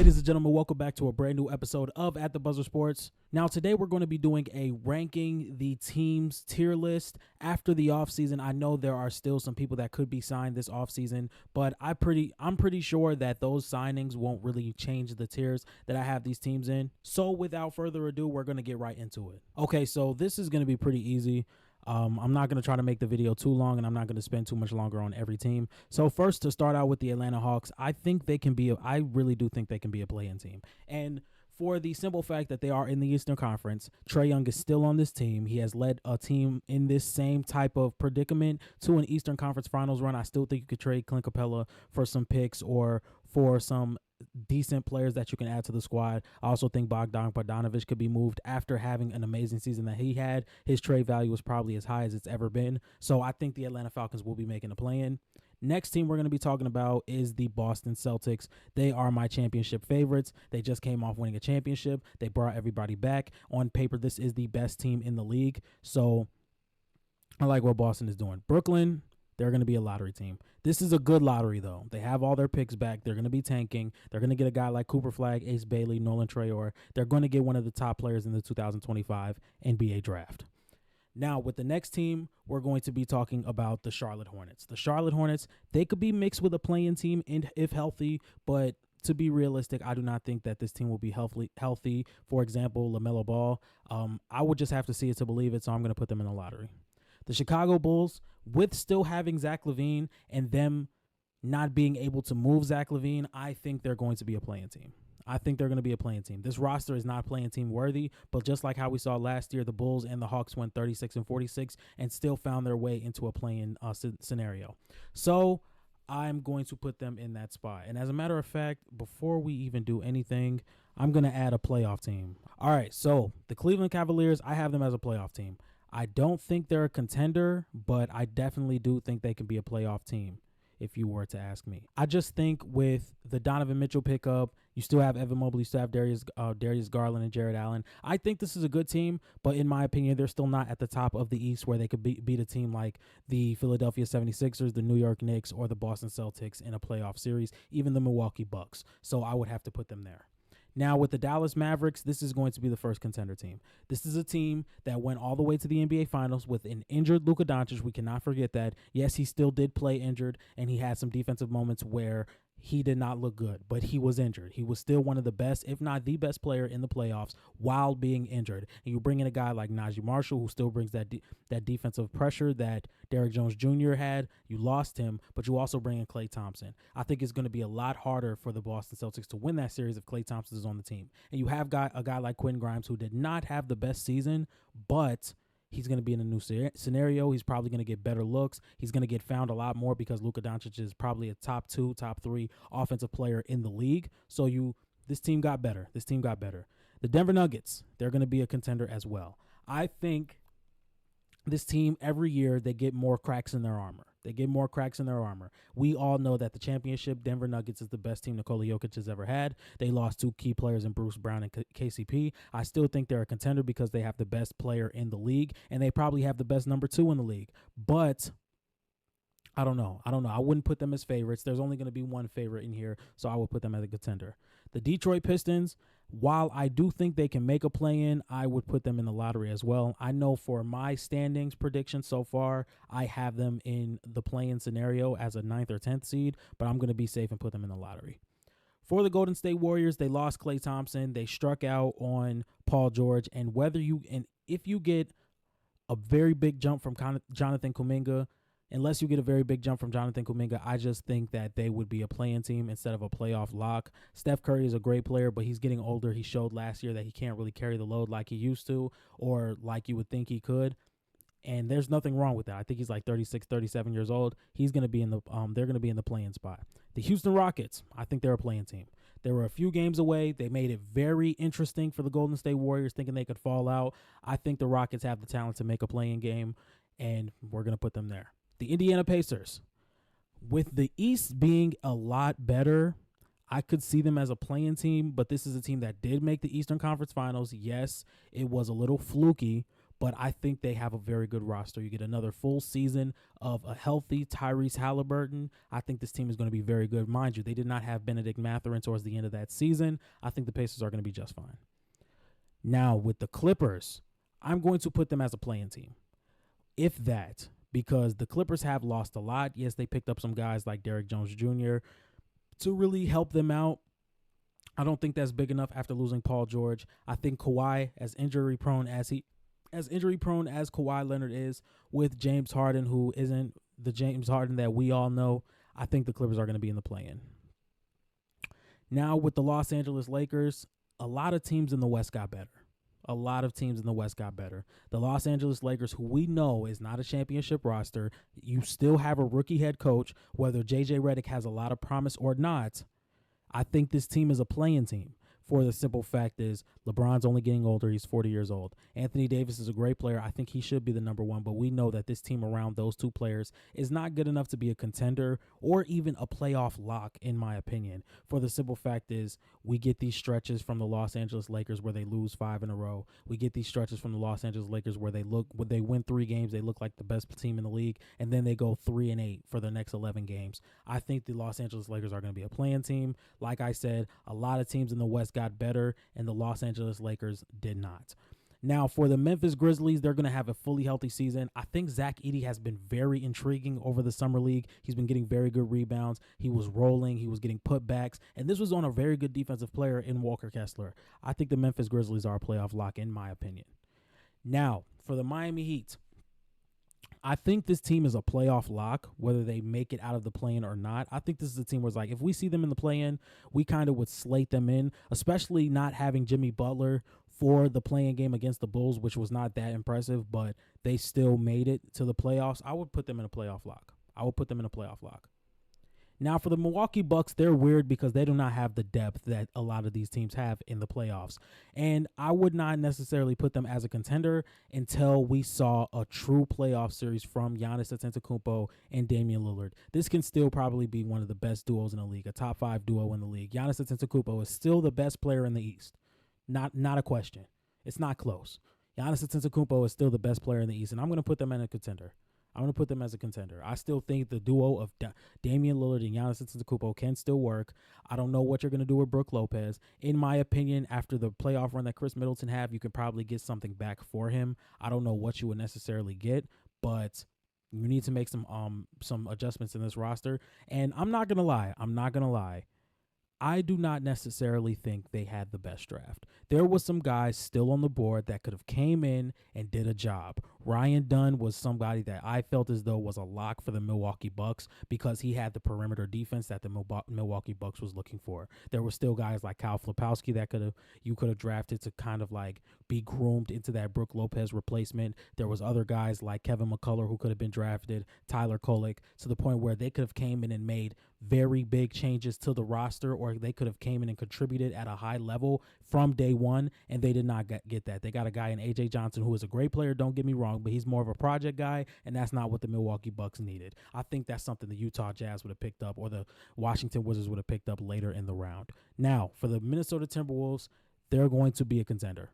Ladies and gentlemen, welcome back to a brand new episode of At the Buzzer Sports. Now, today we're going to be doing a ranking the team's tier list after the offseason. I know there are still some people that could be signed this offseason, but I'm pretty sure that those signings won't really change the tiers that I have these teams in. So without further ado, we're going to get right into it. Okay, so this is going to be pretty easy. I'm not going to try to make the video too long, and I'm not going to spend too much longer on every team. So first, to start out with the Atlanta Hawks, I really do think they can be a play-in team. And for the simple fact that they are in the Eastern Conference, Trae Young is still on this team. He has led a team in this same type of predicament to an Eastern Conference Finals run. I still think you could trade Clint Capella for some picks or for some decent players that you can add to the squad. I also think Bogdan Bogdanović could be moved after having an amazing season that he had. His trade value is probably as high as it's ever been. So I think the Atlanta Falcons will be making a play-in. Next team we're going to be talking about is the Boston Celtics. They are my championship favorites. They just came off winning a championship. They brought everybody back. On paper, this is the best team in the league. So I like what Boston is doing. Brooklyn, they're going to be a lottery team. This is a good lottery, though. They have all their picks back. They're going to be tanking. They're going to get a guy like Cooper Flagg, Ace Bailey, Nolan Traore. They're going to get one of the top players in the 2025 NBA draft. Now, with the next team, we're going to be talking about the Charlotte Hornets. The Charlotte Hornets, they could be mixed with a play-in team if healthy, but to be realistic, I do not think that this team will be healthy. For example, LaMelo Ball. I would just have to see it to believe it, so I'm going to put them in the lottery. The Chicago Bulls, with still having Zach LaVine and them not being able to move Zach LaVine, I think they're going to be a play-in team. This roster is not play-in team worthy, but just like how we saw last year, the Bulls and the Hawks went 36-46 and still found their way into a play-in scenario. So I'm going to put them in that spot. And as a matter of fact, before we even do anything, I'm going to add a playoff team. All right, so the Cleveland Cavaliers, I have them as a playoff team. I don't think they're a contender, but I definitely do think they can be a playoff team, if you were to ask me. I just think with the Donovan Mitchell pickup, you still have Evan Mobley, you still have Darius Garland and Jared Allen. I think this is a good team, but in my opinion, they're still not at the top of the East where they could beat a team like the Philadelphia 76ers, the New York Knicks, or the Boston Celtics in a playoff series, even the Milwaukee Bucks. So I would have to put them there. Now, with the Dallas Mavericks, this is going to be the first contender team. This is a team that went all the way to the NBA Finals with an injured Luka Doncic. We cannot forget that. Yes, he still did play injured, and he had some defensive moments where he did not look good, but he was injured. He was still one of the best, if not the best player in the playoffs while being injured. And you bring in a guy like Najee Marshall, who still brings that defensive pressure that Derrick Jones Jr. had. You lost him, but you also bring in Klay Thompson. I think it's going to be a lot harder for the Boston Celtics to win that series if Klay Thompson is on the team. And you have a guy like Quentin Grimes, who did not have the best season, but he's going to be in a new scenario. He's probably going to get better looks. He's going to get found a lot more because Luka Doncic is probably a top 2, top 3 offensive player in the league. So this team got better. The Denver Nuggets, they're going to be a contender as well. I think this team, every year, they get more cracks in their armor. We all know that the championship Denver Nuggets is the best team Nikola Jokic has ever had. They lost 2 key players in Bruce Brown and KCP. I still think they're a contender because they have the best player in the league, and they probably have the best number 2 in the league. But I don't know. I wouldn't put them as favorites. There's only going to be one favorite in here, so I would put them as a contender. The Detroit Pistons, while I do think they can make a play-in, I would put them in the lottery as well. I know for my standings prediction so far, I have them in the play-in scenario as a 9th or 10th seed, but I'm going to be safe and put them in the lottery. For the Golden State Warriors, they lost Klay Thompson. They struck out on Paul George, and if you get a very big jump from Jonathan Kuminga, unless you get a very big jump from Jonathan Kuminga, I just think that they would be a play-in team instead of a playoff lock. Steph Curry is a great player, but he's getting older. He showed last year that he can't really carry the load like he used to or like you would think he could. And there's nothing wrong with that. I think he's like 36, 37 years old. He's going to be they're going to be in the play-in spot. The Houston Rockets, I think they're a play-in team. They were a few games away. They made it very interesting for the Golden State Warriors, thinking they could fall out. I think the Rockets have the talent to make a play-in game, and we're going to put them there. The Indiana Pacers, with the East being a lot better, I could see them as a play-in team, but this is a team that did make the Eastern Conference Finals. Yes, it was a little fluky, but I think they have a very good roster. You get another full season of a healthy Tyrese Halliburton. I think this team is going to be very good. Mind you, they did not have Benedict Mathurin towards the end of that season. I think the Pacers are going to be just fine. Now, with the Clippers, I'm going to put them as a play-in team, if that, because the Clippers have lost a lot. Yes, they picked up some guys like Derrick Jones Jr. to really help them out. I don't think that's big enough after losing Paul George. I think Kawhi, as injury prone as Kawhi Leonard is, with James Harden, who isn't the James Harden that we all know, I think the Clippers are going to be in the play-in. Now with the Los Angeles Lakers, a lot of teams in the West got better. The Los Angeles Lakers, who we know is not a championship roster, you still have a rookie head coach, whether J.J. Redick has a lot of promise or not. I think this team is a play-in team. For the simple fact is LeBron's only getting older. He's 40 years old. Anthony Davis is a great player. I think he should be the number one, but we know that this team around those two players is not good enough to be a contender or even a playoff lock, in my opinion. For the simple fact is we get these stretches from the Los Angeles Lakers where they lose 5 in a row. We get these stretches from the Los Angeles Lakers where when they win 3 games, they look like the best team in the league, and then they go 3-8 for the next 11 games. I think the Los Angeles Lakers are going to be a play-in team. Like I said, a lot of teams in the West got better, and the Los Angeles Lakers did not. Now, for the Memphis Grizzlies, they're going to have a fully healthy season. I think Zach Edey has been very intriguing over the summer league. He's been getting very good rebounds. He was rolling. He was getting putbacks. And this was on a very good defensive player in Walker Kessler. I think the Memphis Grizzlies are a playoff lock, in my opinion. Now, for the Miami Heat, I think this team is a playoff lock, whether they make it out of the play-in or not. I think this is a team where it's like, if we see them in the play-in, we kind of would slate them in, especially not having Jimmy Butler for the play-in game against the Bulls, which was not that impressive, but they still made it to the playoffs. I would put them in a playoff lock. Now, for the Milwaukee Bucks, they're weird because they do not have the depth that a lot of these teams have in the playoffs. And I would not necessarily put them as a contender until we saw a true playoff series from Giannis Antetokounmpo and Damian Lillard. This can still probably be one of the best duos in the league, a top 5 duo in the league. Giannis Antetokounmpo is still the best player in the East. Not a question. It's not close. Giannis Antetokounmpo is still the best player in the East, and I'm going to put them in a contender. I still think the duo of Damian Lillard and Giannis Antetokounmpo can still work. I don't know what you're going to do with Brook Lopez. In my opinion, after the playoff run that Chris Middleton had, you could probably get something back for him. I don't know what you would necessarily get, but you need to make some adjustments in this roster. And I'm not going to lie. I do not necessarily think they had the best draft. There was some guys still on the board that could have came in and did a job. Ryan Dunn was somebody that I felt as though was a lock for the Milwaukee Bucks because he had the perimeter defense that the Milwaukee Bucks was looking for. There were still guys like Kyle Filipowski that you could have drafted to kind of like be groomed into that Brook Lopez replacement. There was other guys like Kevin McCullough who could have been drafted, Tyler Kolek, to the point where they could have came in and made very big changes to the roster, or they could have came in and contributed at a high level from day one, and they did not get that. They got a guy in A.J. Johnson who is a great player, don't get me wrong, but he's more of a project guy, and that's not what the Milwaukee Bucks needed. I think that's something the Utah Jazz would have picked up, or the Washington Wizards would have picked up later in the round. Now, for the Minnesota Timberwolves, they're going to be a contender.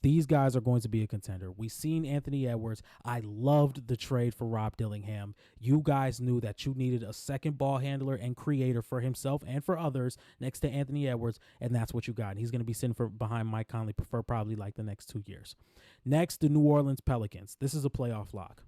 These guys are going to be a contender. We've seen Anthony Edwards. I loved the trade for Rob Dillingham. You guys knew that you needed a second ball handler and creator for himself and for others next to Anthony Edwards, and that's what you got. And he's going to be sitting behind Mike Conley for probably like the next 2 years. Next, the New Orleans Pelicans. This is a playoff lock.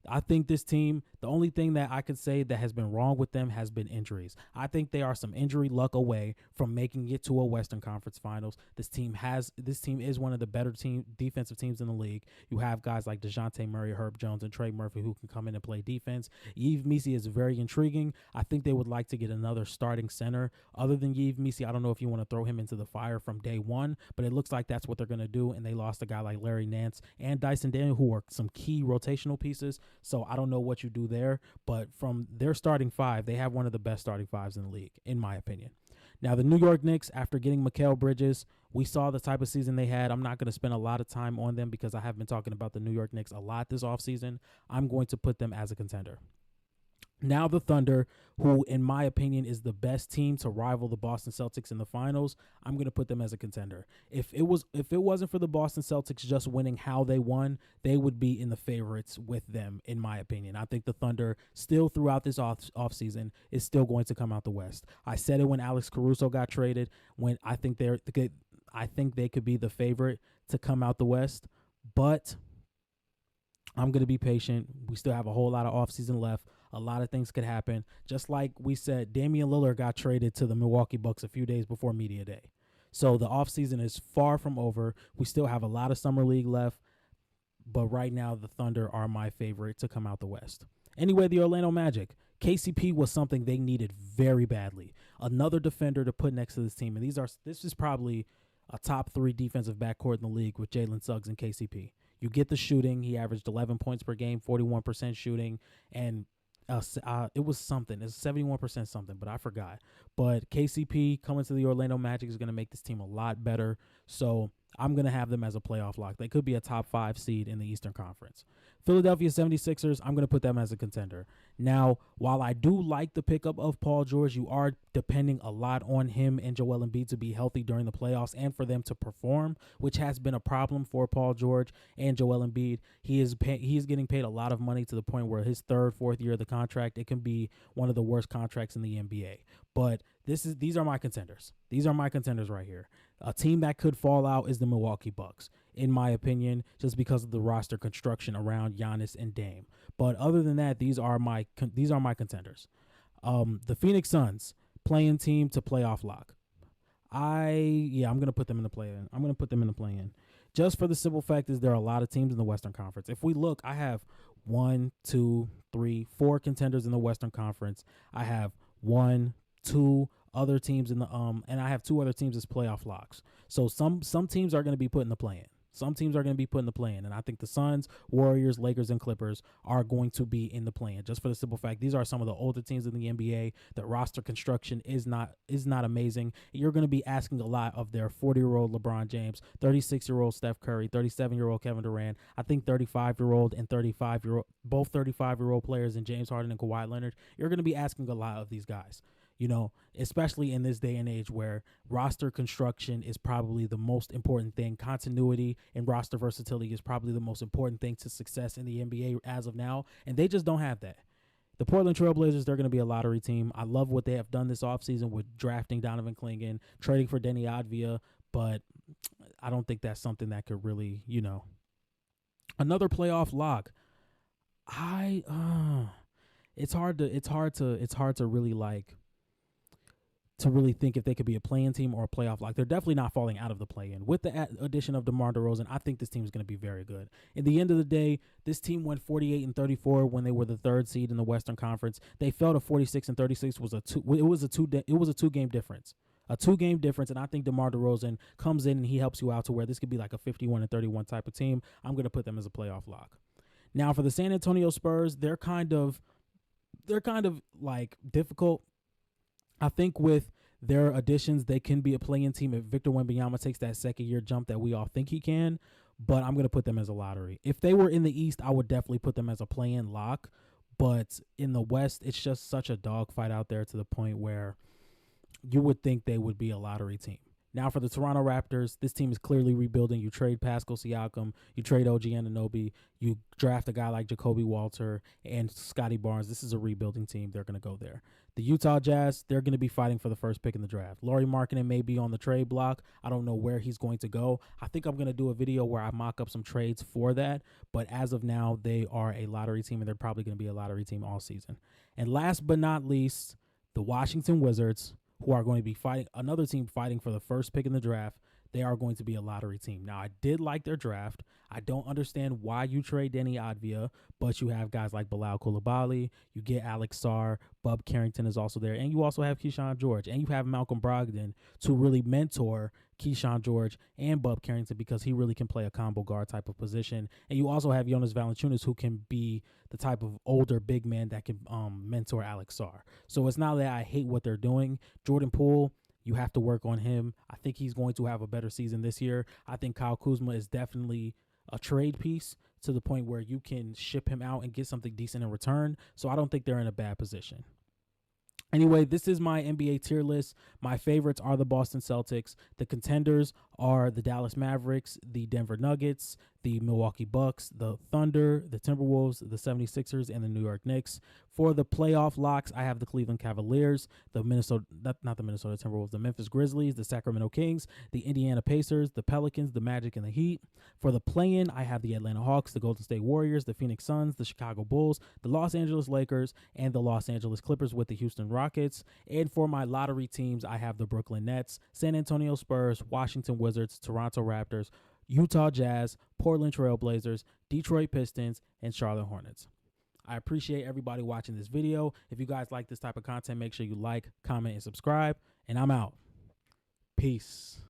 I think this team, the only thing that I could say that has been wrong with them has been injuries. I think they are some injury luck away from making it to a Western Conference Finals. This team is one of the better defensive teams in the league. You have guys like DeJounte Murray, Herb Jones, and Trey Murphy who can come in and play defense. Yves Missi is very intriguing. I think they would like to get another starting center. Other than Yves Missi, I don't know if you want to throw him into the fire from day one, but it looks like that's what they're going to do, and they lost a guy like Larry Nance and Dyson Daniel, who are some key rotational pieces. So I don't know what you do there, but from their starting 5, they have one of the best starting 5s in the league, in my opinion. Now, the New York Knicks, after getting Mikal Bridges, we saw the type of season they had. I'm not going to spend a lot of time on them because I have been talking about the New York Knicks a lot this offseason. I'm going to put them as a contender. Now the Thunder, who in my opinion is the best team to rival the Boston Celtics in the finals, I'm going to put them as a contender. If it wasn't for the Boston Celtics just winning how they won, they would be in the favorites with them in my opinion. I think the Thunder still throughout this offseason is still going to come out the West. I said it when Alex Caruso got traded, when I think they could be the favorite to come out the West, but I'm going to be patient. We still have a whole lot of offseason left. A lot of things could happen. Just like we said, Damian Lillard got traded to the Milwaukee Bucks a few days before media day. So the offseason is far from over. We still have a lot of summer league left. But right now, the Thunder are my favorite to come out the West. Anyway, the Orlando Magic. KCP was something they needed very badly. Another defender to put next to this team. And this is probably a top 3 defensive backcourt in the league with Jalen Suggs and KCP. You get the shooting. He averaged 11 points per game, 41% shooting, and it was something. It's 71% something, but I forgot. But KCP coming to the Orlando Magic is going to make this team a lot better. So I'm going to have them as a playoff lock. They could be a top 5 seed in the Eastern Conference. Philadelphia 76ers, I'm going to put them as a contender. Now, while I do like the pickup of Paul George, you are depending a lot on him and Joel Embiid to be healthy during the playoffs and for them to perform, which has been a problem for Paul George and Joel Embiid. He is getting paid a lot of money to the point where his third, fourth year of the contract, it can be one of the worst contracts in the NBA. But these are my contenders. These are my contenders right here. A team that could fall out is the Milwaukee Bucks, in my opinion, just because of the roster construction around Giannis and Dame. But other than that, these are my contenders. The Phoenix Suns, play-in team to playoff lock. I'm gonna put them in the play-in. I'm gonna put them in the play-in, just for the simple fact is there are a lot of teams in the Western Conference. If we look, I have 1, 2, 3, 4 contenders in the Western Conference. I have 1, 2 other teams in the and I have 2 other teams as playoff locks. So some teams are going to be put in the play-in. Some teams are going to be put in the play-in, and I think the Suns, Warriors, Lakers, and Clippers are going to be in the play-in, just for the simple fact these are some of the older teams in the NBA. The roster construction is not amazing. You're going to be asking a lot of their 40-year-old LeBron James, 36-year-old Steph Curry, 37-year-old Kevin Durant. I think 35-year-old and 35-year-old, both 35-year-old players in James Harden and Kawhi Leonard. You're going to be asking a lot of these guys. You know, especially in this day and age where roster construction is probably the most important thing. Continuity and roster versatility is probably the most important thing to success in the NBA as of now, and they just don't have that. The Portland Trailblazers, they're going to be a lottery team. I love what they have done this offseason with drafting Donovan Clingan, trading for Denny Advia, but I don't think that's something that could really, another playoff lock. It's hard to really think if they could be a play-in team or a playoff lock. They're definitely not falling out of the play-in. With the addition of DeMar DeRozan, I think this team is going to be very good. In the end of the day, this team went 48-34 when they were the 3rd seed in the Western Conference. They fell to 46-36. It was a two-game difference. A 2-game difference, and I think DeMar DeRozan comes in and he helps you out to where this could be like a 51-31 type of team. I'm going to put them as a playoff lock. Now for the San Antonio Spurs, they're kind of like difficult. I think with their additions, they can be a play-in team if Victor Wembanyama takes that second-year jump that we all think he can, but I'm going to put them as a lottery. If they were in the East, I would definitely put them as a play-in lock, but in the West, it's just such a dogfight out there to the point where you would think they would be a lottery team. Now for the Toronto Raptors, this team is clearly rebuilding. You trade Pascal Siakam, you trade OG Anunoby, you draft a guy like Jacoby Walter and Scotty Barnes. This is a rebuilding team. They're going to go there. The Utah Jazz, they're going to be fighting for the first pick in the draft. Lauri Markkanen may be on the trade block. I don't know where he's going to go. I think I'm going to do a video where I mock up some trades for that. But as of now, they are a lottery team, and they're probably going to be a lottery team all season. And last but not least, the Washington Wizards, who are going to be fighting another team fighting for the first pick in the draft. They are going to be a lottery team. Now, I did like their draft. I don't understand why you trade Denny Advia, but you have guys like Bilal Coulibaly. You get Alex Sarr. Bub Carrington is also there. And you also have Keyshawn George. And you have Malcolm Brogdon to really mentor Keyshawn George and Bub Carrington because he really can play a combo guard type of position. And you also have Jonas Valanciunas, who can be the type of older big man that can mentor Alex Sarr. So it's not that I hate what they're doing. Jordan Poole, you have to work on him. I think he's going to have a better season this year. I think Kyle Kuzma is definitely a trade piece to the point where you can ship him out and get something decent in return. So I don't think they're in a bad position. Anyway, this is my NBA tier list. My favorites are the Boston Celtics. The contenders are the Dallas Mavericks, the Denver Nuggets, the Milwaukee Bucks, the Thunder, the Timberwolves, the 76ers, and the New York Knicks. For the playoff locks, I have the Cleveland Cavaliers, the not the Minnesota Timberwolves, the Memphis Grizzlies, the Sacramento Kings, the Indiana Pacers, the Pelicans, the Magic, and the Heat. For the play-in, I have the Atlanta Hawks, the Golden State Warriors, the Phoenix Suns, the Chicago Bulls, the Los Angeles Lakers, and the Los Angeles Clippers with the Houston Rockets. And for my lottery teams, I have the Brooklyn Nets, San Antonio Spurs, Washington Wizards, Toronto Raptors, Utah Jazz, Portland Trail Blazers, Detroit Pistons, and Charlotte Hornets. I appreciate everybody watching this video. If you guys like this type of content, make sure you like, comment, and subscribe. And I'm out. Peace.